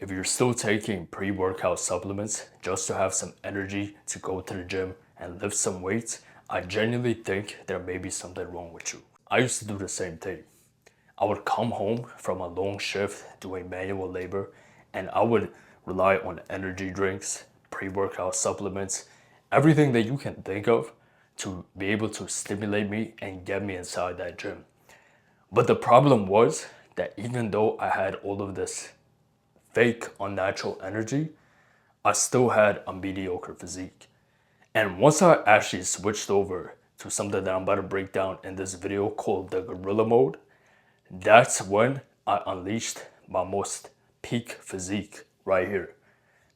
if you're still taking pre-workout supplements just to have some energy to go to the gym and lift some weights, I genuinely think there may be something wrong with you. I used to do the same thing. I would come home from a long shift doing manual labor and I would rely on energy drinks, pre-workout supplements, everything that you can think of to be able to stimulate me and get me inside that gym. But the problem was that even though I had all of this fake unnatural energy, I still had a mediocre physique. And once I actually switched over to something that I'm about to break down in this video called the gorilla mode, that's when I unleashed my most peak physique right here.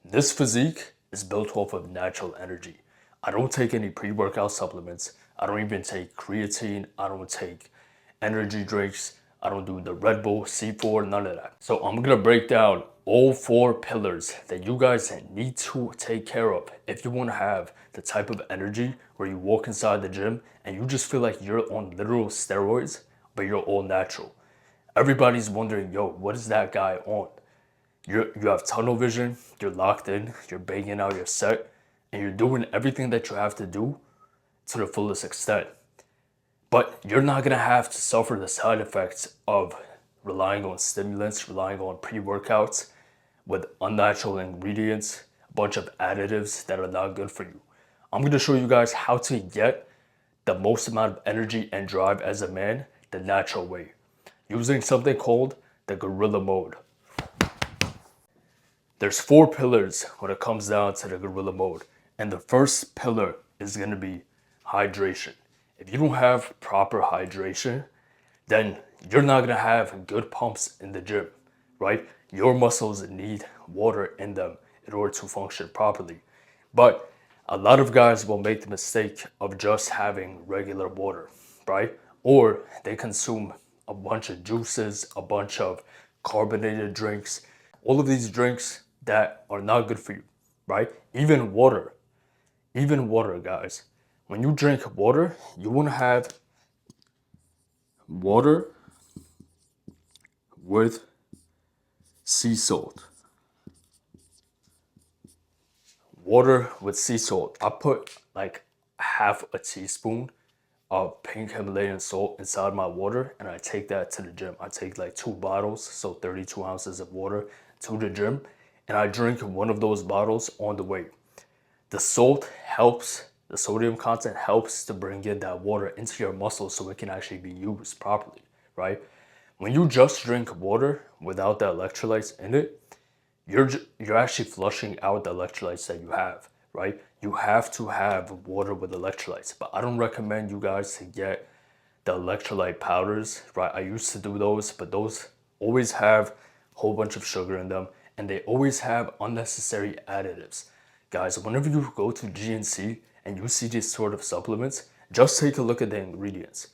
This physique is built off of natural energy. I don't take any pre-workout supplements. I don't even take creatine. I don't take energy drinks. I don't do the Red Bull, C4, none of that. So I'm gonna break down all 4 pillars that you guys need to take care of if you wanna have the type of energy where you walk inside the gym and you just feel like you're on literal steroids, but you're all natural. Everybody's wondering, yo, what is that guy on? You have tunnel vision, you're locked in, you're banging out your set, and you're doing everything that you have to do to the fullest extent. But you're not gonna have to suffer the side effects of relying on stimulants, relying on pre-workouts with unnatural ingredients, a bunch of additives that are not good for you. I'm gonna show you guys how to get the most amount of energy and drive as a man the natural way, using something called the gorilla mode. There's 4 pillars when it comes down to the gorilla mode. And the first pillar is going to be hydration. If you don't have proper hydration, then you're not going to have good pumps in the gym, right? Your muscles need water in them in order to function properly. But a lot of guys will make the mistake of just having regular water, right? Or they consume a bunch of juices, a bunch of carbonated drinks, all of these drinks that are not good for you, right? Even water, guys. When you drink water, you want to have water with sea salt. Water with sea salt. I put like half a teaspoon of pink Himalayan salt inside my water and I take that to the gym. I take like 2 bottles, so 32 ounces of water to the gym, and I drink one of those bottles on the way. The salt helps, the sodium content helps to bring in that water into your muscles so it can actually be used properly, right? When you just drink water without the electrolytes in it, you're actually flushing out the electrolytes that you have, right? You have to have water with electrolytes, but I don't recommend you guys to get the electrolyte powders, right? I used to do those, but those always have a whole bunch of sugar in them and they always have unnecessary additives. Guys, whenever you go to GNC and you see these sort of supplements, just take a look at the ingredients.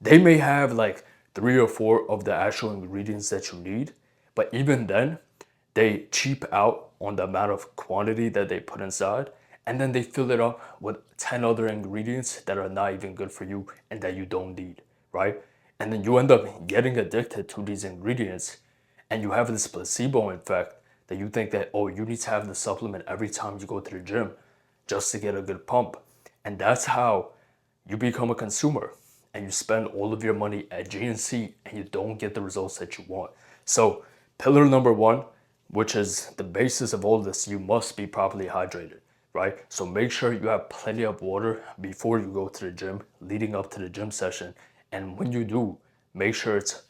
They may have like 3 or 4 of the actual ingredients that you need, but even then, they cheap out on the amount of quantity that they put inside, and then they fill it up with 10 other ingredients that are not even good for you and that you don't need, right? And then you end up getting addicted to these ingredients, and you have this placebo effect that you think that, oh, you need to have the supplement every time you go to the gym just to get a good pump. And that's how you become a consumer and you spend all of your money at GNC and you don't get the results that you want. So pillar number 1, which is the basis of all this, you must be properly hydrated, right? So make sure you have plenty of water before you go to the gym, leading up to the gym session. And when you do, make sure it's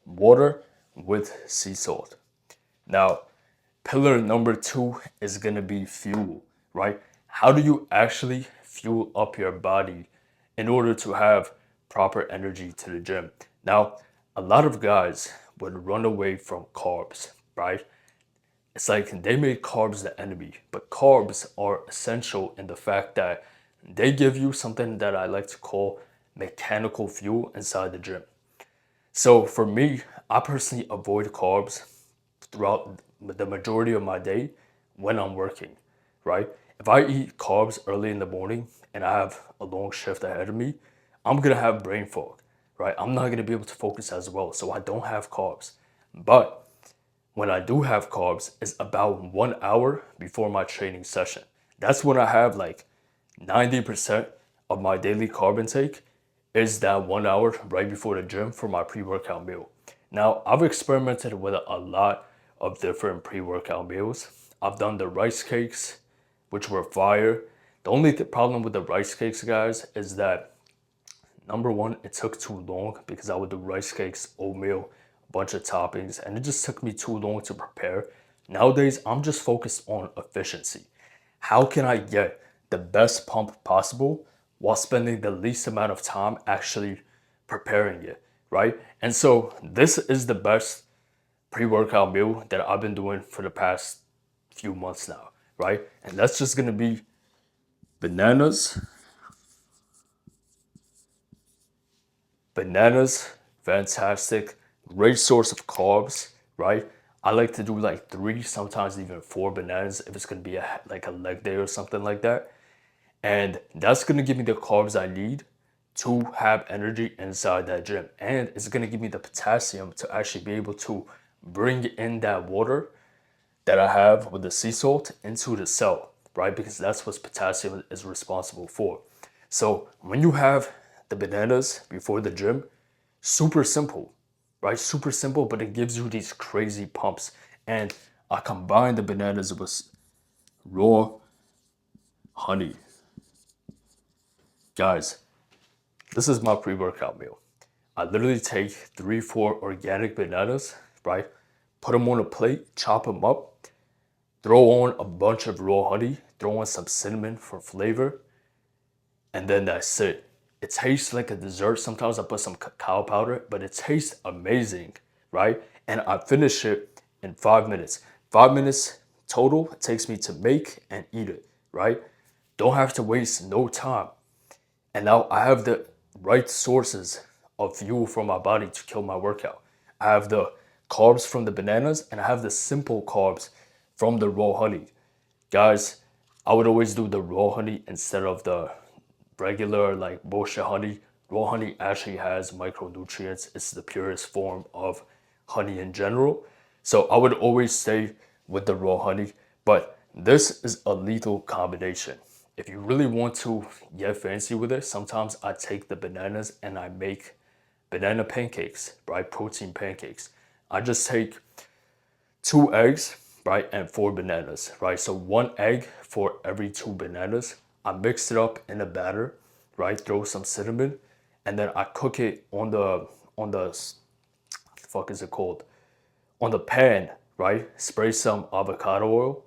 water with sea salt. Now, pillar number 2 is gonna be fuel, right? How do you actually fuel up your body in order to have proper energy to the gym? Now, a lot of guys would run away from carbs, right? It's like they made carbs the enemy, but carbs are essential in the fact that they give you something that I like to call mechanical fuel inside the gym. So for me, I personally avoid carbs throughout the majority of my day when I'm working, right? If I eat carbs early in the morning and I have a long shift ahead of me, I'm gonna have brain fog, right? I'm not gonna be able to focus as well, so I don't have carbs. But when I do have carbs is about 1 hour before my training session. That's when I have like 90% of my daily carb intake is that 1 hour right before the gym for my pre-workout meal. Now, I've experimented with a lot of different pre-workout meals. I've done the rice cakes, which were fire. The only problem with the rice cakes, guys, is that number one, it took too long because I would do rice cakes, oatmeal, a bunch of toppings, and it just took me too long to prepare. Nowadays, I'm just focused on efficiency. How can I get the best pump possible while spending the least amount of time actually preparing it, right? And so this is the best pre-workout meal that I've been doing for the past few months now, right? And that's just gonna be bananas. Bananas, fantastic, great source of carbs, right? I like to do like 3, sometimes even 4 bananas if it's gonna be like a leg day or something like that. And that's gonna give me the carbs I need to have energy inside that gym. And it's gonna give me the potassium to actually be able to bring in that water that I have with the sea salt into the cell, right? Because that's what potassium is responsible for. So when you have the bananas before the gym, super simple, right? Super simple, but it gives you these crazy pumps. And I combine the bananas with raw honey. Guys, this is my pre-workout meal. I literally take 3, 4 organic bananas, right? Put them on a plate, chop them up, throw on a bunch of raw honey, throw on some cinnamon for flavor, and then that's it. It tastes like a dessert. Sometimes I put some cacao powder, but it tastes amazing, right? And I finish it in 5 minutes. 5 minutes total it takes me to make and eat it, right? Don't have to waste no time. And now I have the right sources of fuel for my body to kill my workout. I have the carbs from the bananas and I have the simple carbs from the raw honey. Guys, I would always do the raw honey instead of the regular like bullshit honey. Raw honey actually has micronutrients. It's the purest form of honey in general. So I would always stay with the raw honey, but this is a lethal combination. If you really want to get fancy with it, sometimes I take the bananas and I make banana pancakes, right? Protein pancakes. I just take 2 eggs, right, and 4 bananas, right? So 1 egg for every 2 bananas. I mix it up in a batter, right? Throw some cinnamon, and then I cook it on the fuck is it called? On the pan, right? Spray some avocado oil.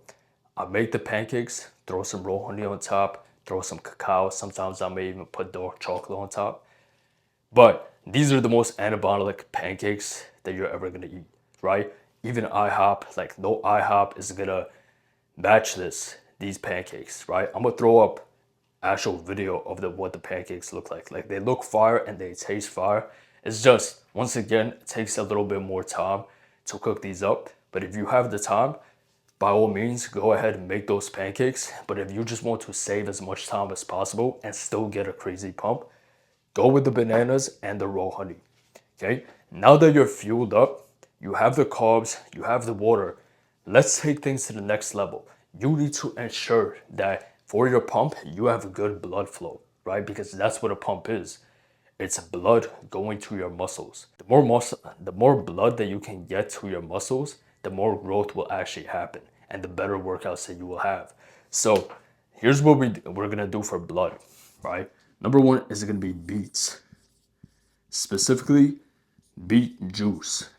I make the pancakes, throw some raw honey on top, throw some cacao. Sometimes I may even put dark chocolate on top. But these are the most anabolic pancakes that you're ever gonna eat, right? Even IHOP, like no IHOP is gonna match these pancakes, right? I'm gonna throw up actual video of what the pancakes look like. Like they look fire and they taste fire. It's just, once again, it takes a little bit more time to cook these up. But if you have the time, by all means, go ahead and make those pancakes. But if you just want to save as much time as possible and still get a crazy pump, go with the bananas and the raw honey. Okay, now that you're fueled up, you have the carbs, you have the water. Let's take things to the next level. You need to ensure that for your pump, you have a good blood flow, right? Because that's what a pump is. It's blood going to your muscles. The more blood that you can get to your muscles, the more growth will actually happen and the better workouts that you will have. So here's what we're gonna do for blood, right? Number one is gonna be beets, specifically beet juice.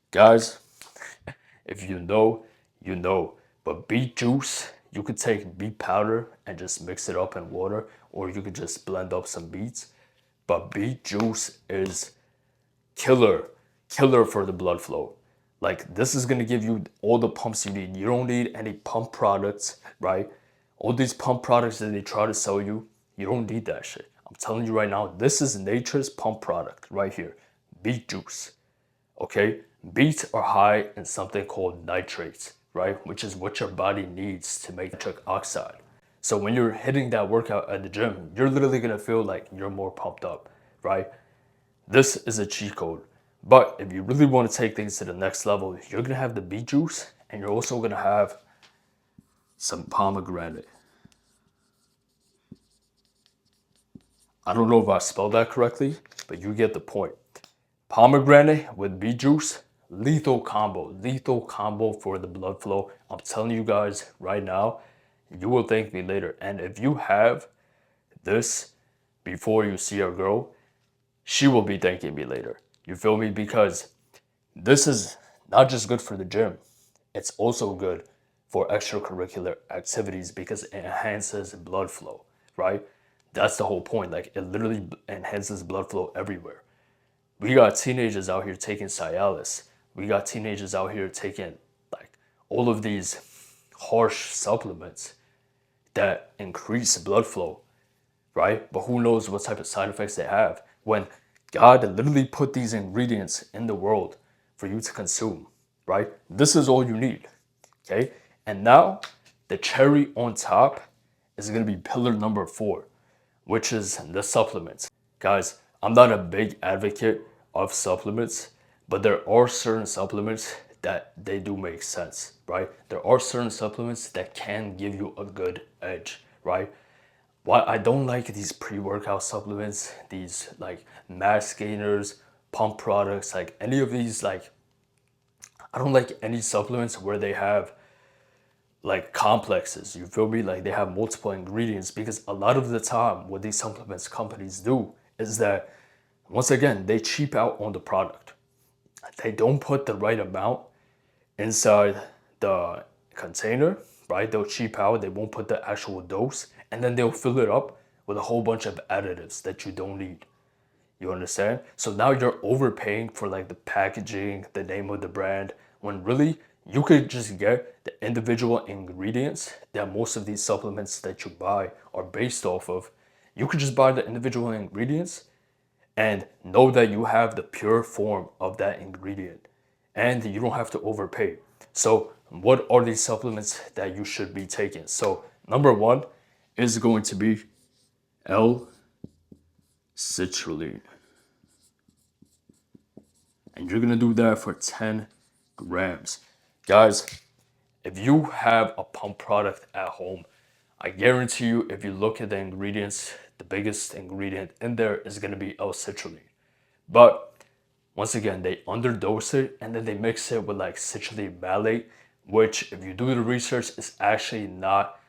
Guys, if you know, you know. But beet juice, you could take beet powder and just mix it up in water, or you could just blend up some beets. But beet juice is killer, killer for the blood flow. Like this is gonna give you all the pumps you need. You don't need any pump products, right? All these pump products that they try to sell you, you don't need that shit. I'm telling you right now, this is nature's pump product right here, beet juice. Okay, beets are high in something called nitrates, right? Which is what your body needs to make nitric oxide. So when you're hitting that workout at the gym, you're literally gonna feel like you're more pumped up, right? This is a cheat code. But if you really want to take things to the next level, you're gonna have the beet juice, and you're also gonna have some pomegranate. I don't know if I spelled that correctly, but you get the point. Pomegranate with beet juice, lethal combo for the blood flow. I'm telling you guys right now, you will thank me later. And if you have this before you see a girl, she will be thanking me later. You feel me? Because this is not just good for the gym, it's also good for extracurricular activities because it enhances blood flow, right? That's the whole point. Like, it literally enhances blood flow everywhere. We got teenagers out here taking Cialis. We got teenagers out here taking like all of these harsh supplements that increase blood flow, right? But who knows what type of side effects they have when God literally put these ingredients in the world for you to consume, right? This is all you need, okay? And now the cherry on top is gonna be pillar number 4, which is the supplements. Guys, I'm not a big advocate of supplements, but there are certain supplements that they do make sense, right? There are certain supplements that can give you a good edge, right? Why I don't like these pre-workout supplements, these like mass gainers, pump products, like any of these, like I don't like any supplements where they have like complexes, you feel me? Like they have multiple ingredients, because a lot of the time what these supplements companies do is that once again they cheap out on the product. They don't put the right amount inside the container, right? They'll cheap out, they won't put the actual dose, and then they'll fill it up with a whole bunch of additives that you don't need. You understand? So now you're overpaying for like the packaging, the name of the brand, when really you could just get the individual ingredients that most of these supplements that you buy are based off of. You could just buy the individual ingredients and know that you have the pure form of that ingredient, and you don't have to overpay. So what are these supplements that you should be taking? So number 1 is going to be L-citrulline, and you're gonna do that for 10 grams. Guys, if you have a pump product at home, I guarantee you, if you look at the ingredients, the biggest ingredient in there is gonna be L-citrulline. But once again, they underdose it and then they mix it with like citrulline malate, which, if you do the research, is actually not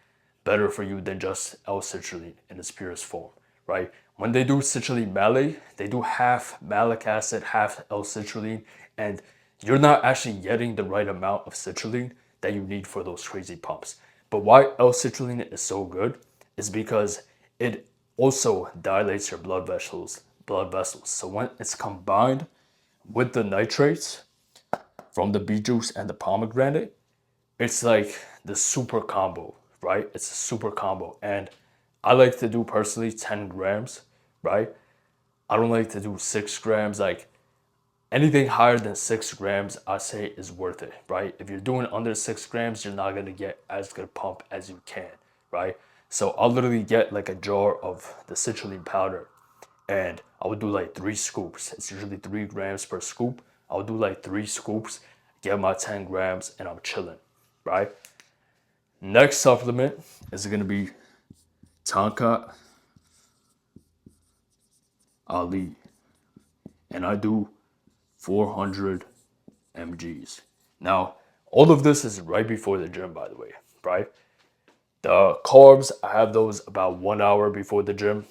better for you than just L-citrulline in its purest form, right? When they do citrulline malate, they do half malic acid, half L-citrulline, and you're not actually getting the right amount of citrulline that you need for those crazy pumps. But why L-citrulline is so good is because it also dilates your blood vessels. So when it's combined with the nitrates from the beet juice and the pomegranate, it's like the super combo, right? It's a super combo. And I like to do personally 10 grams, right? I don't like to do 6 grams. Like anything higher than 6 grams, I say is worth it, right? If you're doing under 6 grams, you're not gonna get as good pump as you can, right? So I'll literally get like a jar of the citrulline powder, and I would do like 3 scoops. It's usually 3 grams per scoop. I would do like 3 scoops, get my 10 grams, and I'm chilling, right? Next supplement is gonna be Tonka Ali, and I do 400 mgs. Now, all of this is right before the gym, by the way, right? The carbs, I have those about 1 hour before the gym.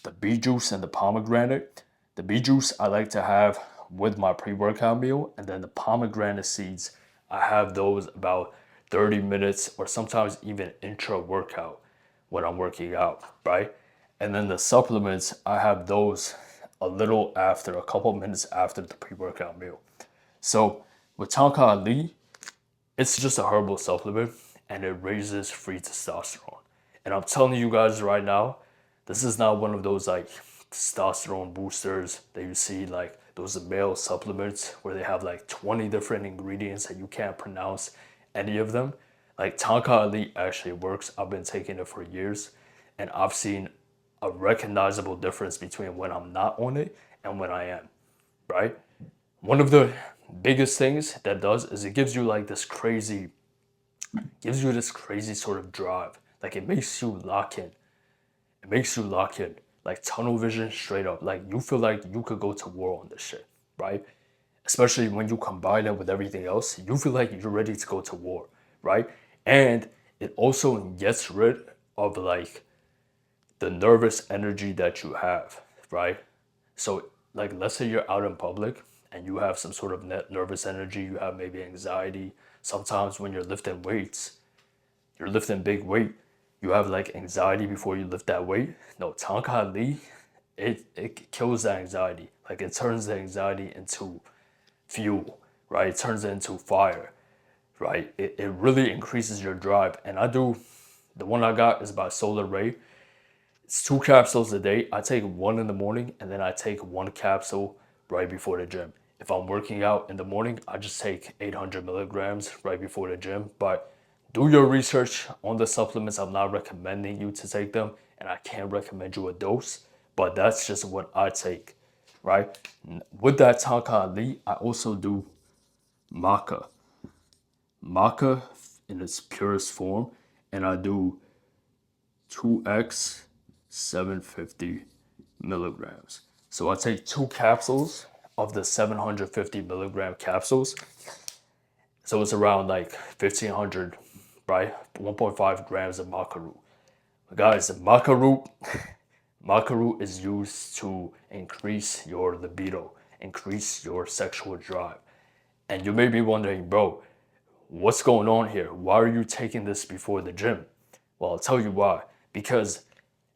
The beet juice and the pomegranate. The beet juice I like to have with my pre-workout meal, and then the pomegranate seeds, I have those about 30 minutes or sometimes even intra-workout when I'm working out, right? And then the supplements, I have those a little after, a couple minutes after the pre-workout meal. So with Tonka Ali, it's just a herbal supplement and it raises free testosterone. And I'm telling you guys right now, this is not one of those like testosterone boosters that you see, like those male supplements where they have like 20 different ingredients and you can't pronounce any of them. Like Tonka Ali actually works. I've been taking it for years and I've seen a recognizable difference between when I'm not on it and when I am, right? one of the biggest things that does is it gives you like this crazy, gives you this crazy sort of drive. Like it makes you lock in. It makes you lock in. Like tunnel vision straight up. Like you feel like you could go to war on this shit, right? Especially when you combine it with everything else, you feel like you're ready to go to war, right? And it also gets rid of like the nervous energy that you have, right? So, like, let's say you're out in public and you have some sort of nervous energy, you have maybe anxiety. Sometimes when you're lifting weights, you're lifting big weight, you have like anxiety before you lift that weight. No, Tanka Lee, it kills that anxiety. Like, it turns the anxiety into fuel, right? It turns it into fire, right? It really increases your drive. And the one I got is by Solar Ray. It's 2 capsules a day. I take one in the morning and then I take one capsule right before the gym. If I'm working out in the morning, I just take 800 milligrams right before the gym. But do your research on the supplements. I'm not recommending you to take them, and I can't recommend you a dose, but that's just what I take, right? With that Tanka Ali, I also do maca. Maca in its purest form, and I do 2x 750 milligrams. So I take 2 capsules of the 750 milligram capsules. So it's around like 1500, right? 1.5 grams of maca root. Guys, maca root is used to increase your libido, increase your sexual drive. And you may be wondering, bro, what's going on here? Why are you taking this before the gym? Well, I'll tell you why. Because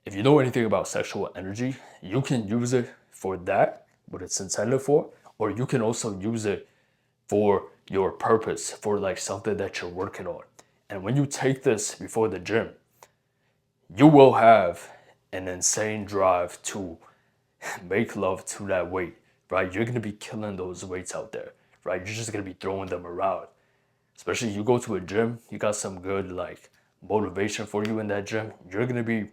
if you know anything about sexual energy, you can use it for that, what it's intended for, or you can also use it for your purpose, for like something that you're working on. And when you take this before the gym, you will have an insane drive to make love to that weight, right? You're gonna be killing those weights out there, right? You're just gonna be throwing them around. Especially you go to a gym, you got some good like motivation for you in that gym. You're gonna be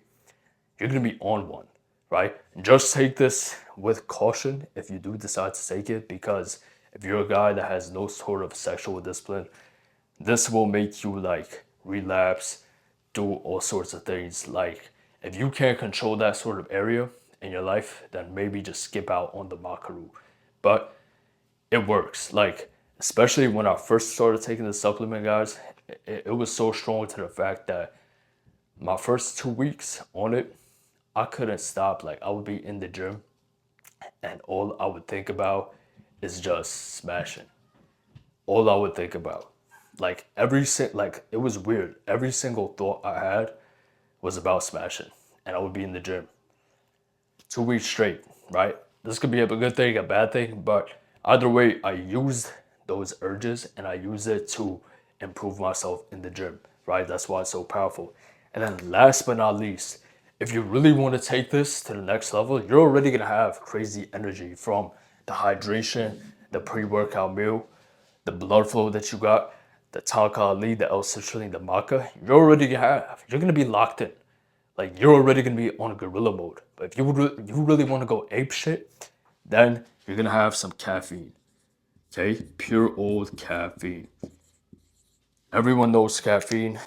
on one, right? Just take this with caution if you do decide to take it, because if you're a guy that has no sort of sexual discipline, this will make you like relapse, do all sorts of things. Like if you can't control that sort of area in your life, then maybe just skip out on the makaru. But it works. Like especially when I first started taking the supplement, guys, it was so strong to the fact that my first 2 weeks on it, I couldn't stop. Like I would be in the gym and all I would think about is just smashing. All I would think about. Like like it was weird. Every single thought I had was about smashing. And I would be in the gym 2 weeks straight, right? This could be a good thing, a bad thing, but either way, I used those urges and I used it to improve myself in the gym, right? That's why it's so powerful. And then last but not least, if you really want to take this to the next level, you're already gonna have crazy energy from the hydration, the pre-workout meal, the blood flow that you got, the Tanka Ali, the L-citrulline, the maca. You're gonna be locked in. Like you're already gonna be on gorilla mode. But if you really want to go ape shit, then you're gonna have some caffeine. Okay, pure old caffeine. Everyone knows caffeine.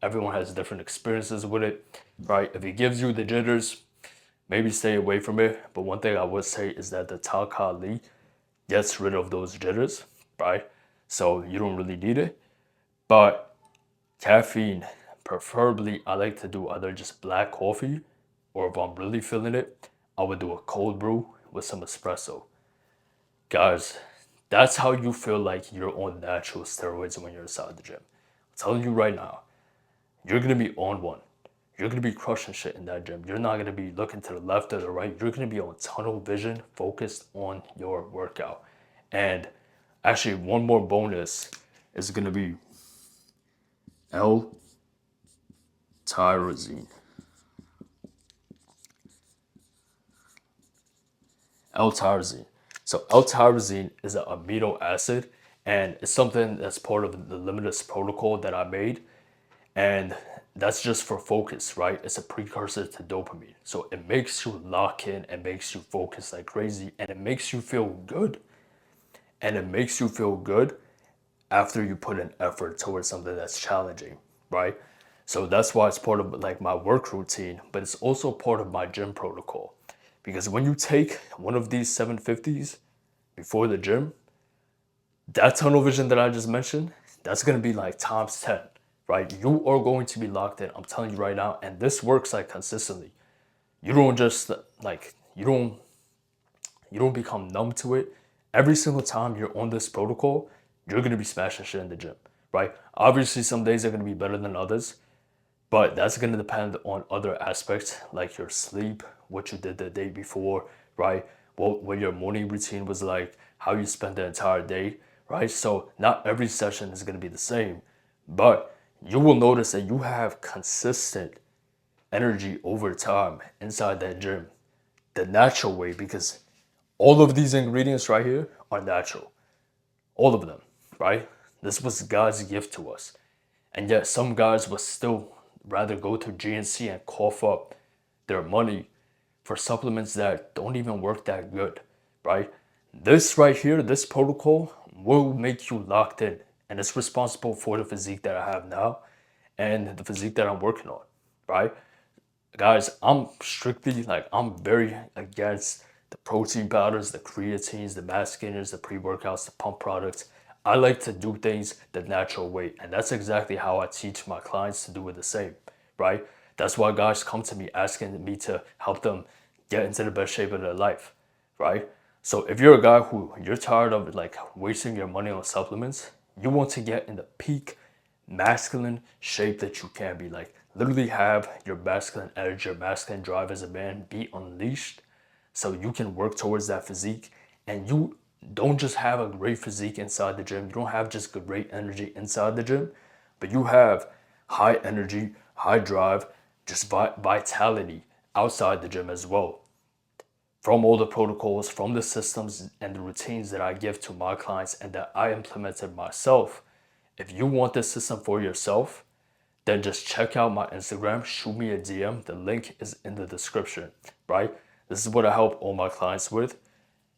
Everyone has different experiences with it, right? If it gives you the jitters, maybe stay away from it. But one thing I would say is that the Takali gets rid of those jitters, right? So you don't really need it. But caffeine, preferably, I like to do either just black coffee, or if I'm really feeling it, I would do a cold brew with some espresso. Guys, that's how you feel like you're on natural steroids when you're inside the gym. I'm telling you right now, you're gonna be on one. You're gonna be crushing shit in that gym. You're not gonna be looking to the left or the right. You're gonna be on tunnel vision, focused on your workout. And actually, one more bonus is gonna be L-tyrosine. L-tyrosine. So L-tyrosine is an amino acid, and it's something that's part of the limitless protocol that I made. And that's just for focus, right? It's a precursor to dopamine. So it makes you lock in and makes you focus like crazy, and it makes you feel good. and it makes you feel good after you put an effort towards something that's challenging, right? So that's why it's part of like my work routine, but it's also part of my gym protocol. Because when you take one of these 750s before the gym, that tunnel vision that I just mentioned, that's gonna be like times 10, right? You are going to be locked in. I'm telling you right now, and this works like consistently. You don't just like you don't become numb to it. Every single time you're on this protocol, you're gonna be smashing shit in the gym, right? Obviously, some days are gonna be better than others, but that's gonna depend on other aspects like your sleep, what you did the day before, right? What your morning routine was like, how you spent the entire day, right? So not every session is gonna be the same, but you will notice that you have consistent energy over time inside that gym the natural way because all of these ingredients right here are natural. All of them, right? This was God's gift to us. And yet some guys would still rather go to GNC and cough up their money for supplements that don't even work that good, right? This right here, this protocol will make you locked in. And it's responsible for the physique that I have now and the physique that I'm working on, right? Guys, I'm strictly like I'm very against the protein powders, the creatines, the mass gainers, the pre-workouts, the pump products. I like to do things the natural way, and that's exactly how I teach my clients to do it the same, right? That's why guys come to me asking me to help them get into the best shape of their life, right? So if you're a guy who you're tired of like wasting your money on supplements, you want to get in the peak masculine shape that you can be. Like literally have your masculine edge, your masculine drive as a man be unleashed so you can work towards that physique and you don't just have a great physique inside the gym. You don't have just great energy inside the gym, but you have high energy, high drive, just vitality outside the gym as well. From all the protocols, from the systems and the routines that I give to my clients and that I implemented myself. If you want this system for yourself, then just check out my Instagram, shoot me a DM. The link is in the description, right? This is what I help all my clients with.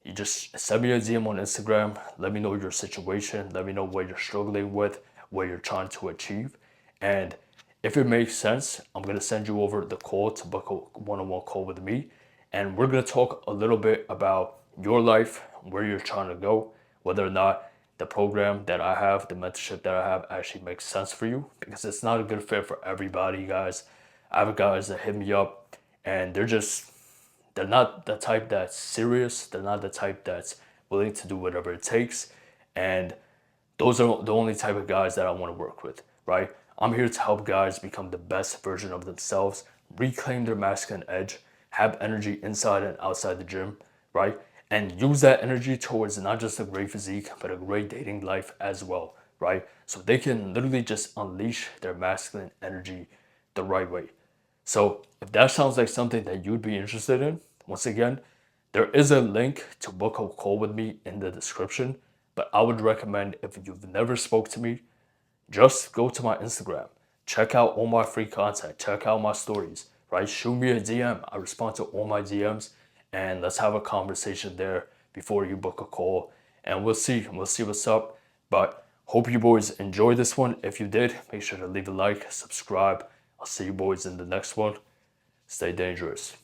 You just send me a DM on Instagram. Let me know your situation. Let me know what you're struggling with, what you're trying to achieve. And if it makes sense, I'm going to send you over the call to book a one-on-one call with me. And we're going to talk a little bit about your life, where you're trying to go, whether or not the program that I have, the mentorship that I have actually makes sense for you because it's not a good fit for everybody, guys. I have guys that hit me up and they're not the type that's serious. They're not the type that's willing to do whatever it takes. And those are the only type of guys that I want to work with, right? I'm here to help guys become the best version of themselves, reclaim their masculine edge, have energy inside and outside the gym, right? And use that energy towards not just a great physique, but a great dating life as well, right? So they can literally just unleash their masculine energy the right way. So if that sounds like something that you'd be interested in, once again, there is a link to book a call with me in the description. But I would recommend if you've never spoke to me, just go to my Instagram. Check out all my free content. Check out my stories, right? Shoot me a DM. I respond to all my DMs and let's have a conversation there before you book a call. And we'll see. We'll see what's up. But hope you boys enjoyed this one. If you did, make sure to leave a like, subscribe. I'll see you boys in the next one. Stay dangerous.